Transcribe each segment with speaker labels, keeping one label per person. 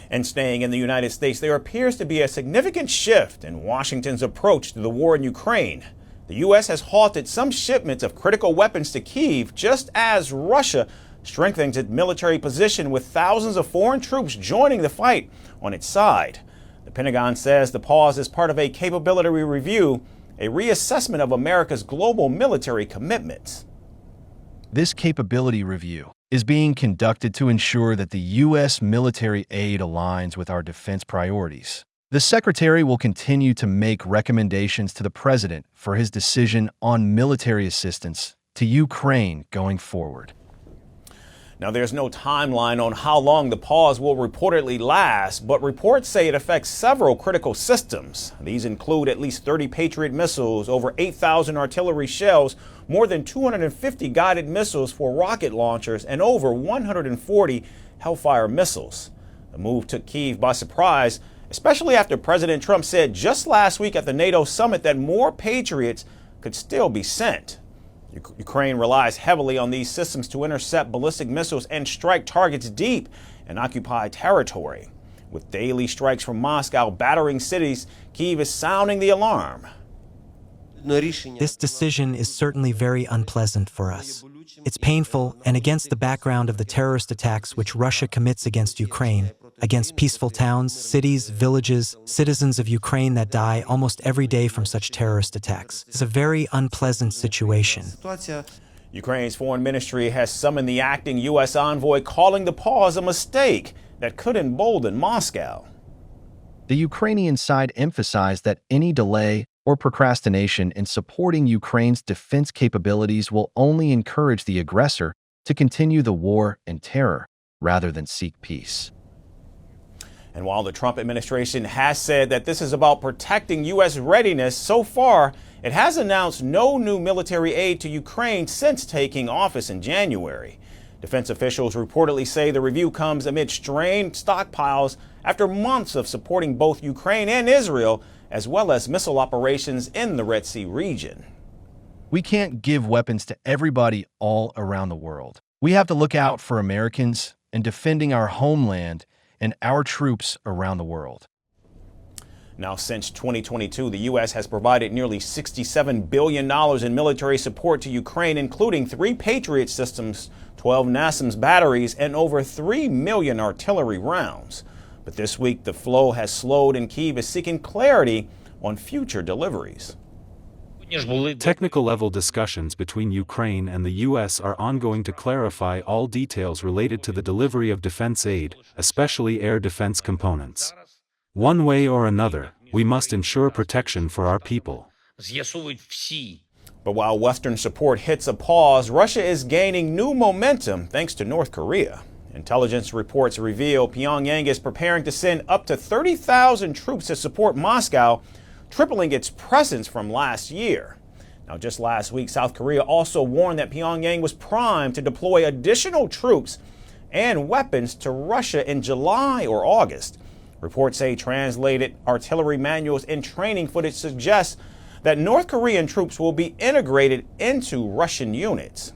Speaker 1: And staying in the United States, there appears to be a significant shift in Washington's approach to the war in Ukraine. The U.S. has halted some shipments of critical weapons to Kyiv just as Russia strengthens its military position with thousands of foreign troops joining the fight on its side. The Pentagon says the pause is part of a capability review, a reassessment of America's global military commitments.
Speaker 2: This capability review is being conducted to ensure that the U.S. military aid aligns with our defense priorities. The Secretary will continue to make recommendations to the President for his decision on military assistance to Ukraine going forward.
Speaker 1: Now, there's no timeline on how long the pause will reportedly last, but reports say it affects several critical systems. These include at least 30 Patriot missiles, over 8,000 artillery shells, more than 250 guided missiles for rocket launchers, and over 140 Hellfire missiles. The move took Kyiv by surprise, especially after President Trump said just last week at the NATO summit that more Patriots could still be sent. Ukraine relies heavily on these systems to intercept ballistic missiles and strike targets deep in occupied territory. With daily strikes from Moscow battering cities, Kyiv is sounding the alarm.
Speaker 3: This decision is certainly very unpleasant for us. It's painful and against the background of the terrorist attacks which Russia commits against Ukraine, against peaceful towns, cities, villages, citizens of Ukraine that die almost every day from such terrorist attacks. It's a very unpleasant situation.
Speaker 1: Ukraine's foreign ministry has summoned the acting U.S. envoy, calling the pause a mistake that could embolden Moscow.
Speaker 2: The Ukrainian side emphasized that any delay or procrastination in supporting Ukraine's defense capabilities will only encourage the aggressor to continue the war and terror rather than seek peace.
Speaker 1: And while the Trump administration has said that this is about protecting U.S. readiness, so far it has announced no new military aid to Ukraine since taking office in January. Defense officials reportedly say the review comes amid strained stockpiles after months of supporting both Ukraine and Israel, as well as missile operations in the Red Sea region.
Speaker 2: We can't give weapons to everybody all around the world. We have to look out for Americans and defending our homeland and our troops around the world.
Speaker 1: Now, since 2022, the U.S. has provided nearly $67 billion in military support to Ukraine, including 3 Patriot systems, 12 NASAMS batteries, and over 3 million artillery rounds. But this week, the flow has slowed and Kyiv is seeking clarity on future deliveries.
Speaker 4: Technical-level discussions between Ukraine and the U.S. are ongoing to clarify all details related to the delivery of defense aid, especially air defense components. One way or another, we must ensure protection for our people.
Speaker 1: But while Western support hits a pause, Russia is gaining new momentum thanks to North Korea. Intelligence reports reveal Pyongyang is preparing to send up to 30,000 troops to support Moscow, tripling its presence from last year. Now, just last week, South Korea also warned that Pyongyang was primed to deploy additional troops and weapons to Russia in July or August. Reports say translated artillery manuals and training footage suggests that North Korean troops will be integrated into Russian units.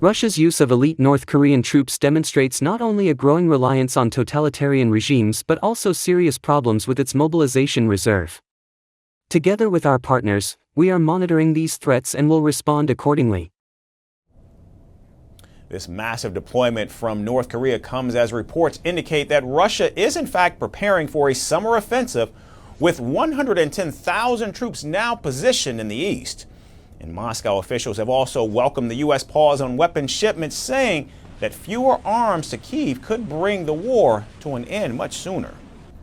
Speaker 5: Russia's use of elite North Korean troops demonstrates not only a growing reliance on totalitarian regimes but also serious problems with its mobilization reserve. Together with our partners, we are monitoring these threats and will respond accordingly.
Speaker 1: This massive deployment from North Korea comes as reports indicate that Russia is in fact preparing for a summer offensive with 110,000 troops now positioned in the east. In Moscow, officials have also welcomed the U.S. pause on weapons shipments, saying that fewer arms to Kyiv could bring the war to an end much sooner.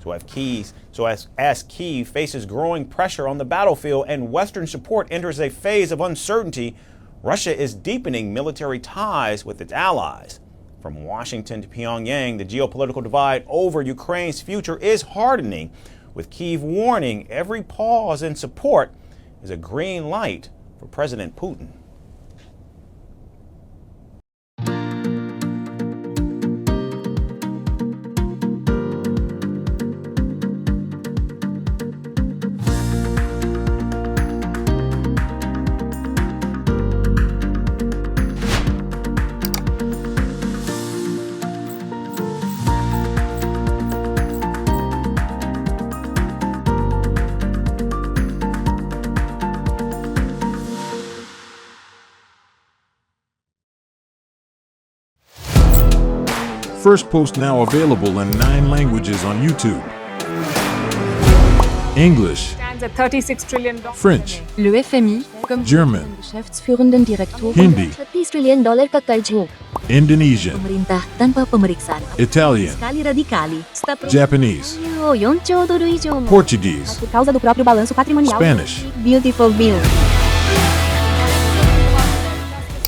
Speaker 1: As Kyiv faces growing pressure on the battlefield and Western support enters a phase of uncertainty, Russia is deepening military ties with its allies. From Washington to Pyongyang, the geopolitical divide over Ukraine's future is hardening, with Kyiv warning every pause in support is a green light for President Putin.
Speaker 6: Firstpost now available in 9 languages on YouTube. English,
Speaker 7: Stands at $36 trillion.
Speaker 6: French,
Speaker 8: Le FMI, comme
Speaker 6: German,
Speaker 8: Geschäftsführenden Direktor
Speaker 6: Hindi,
Speaker 8: $30 trillion ka karjo.
Speaker 6: Indonesian,
Speaker 8: Pemerintah tanpa pemeriksaan.
Speaker 6: Italian,
Speaker 8: Kali radikali.
Speaker 6: Japanese,
Speaker 8: 4兆ドル以上も
Speaker 6: Portuguese,
Speaker 8: por causa do próprio balanço patrimonial.
Speaker 6: Spanish.
Speaker 8: Beautiful bill.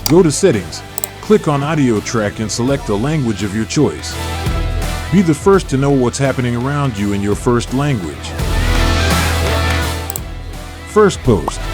Speaker 6: Go to Settings, click on Audio Track and select the language of your choice. Be the first to know what's happening around you in your first language. Firstpost.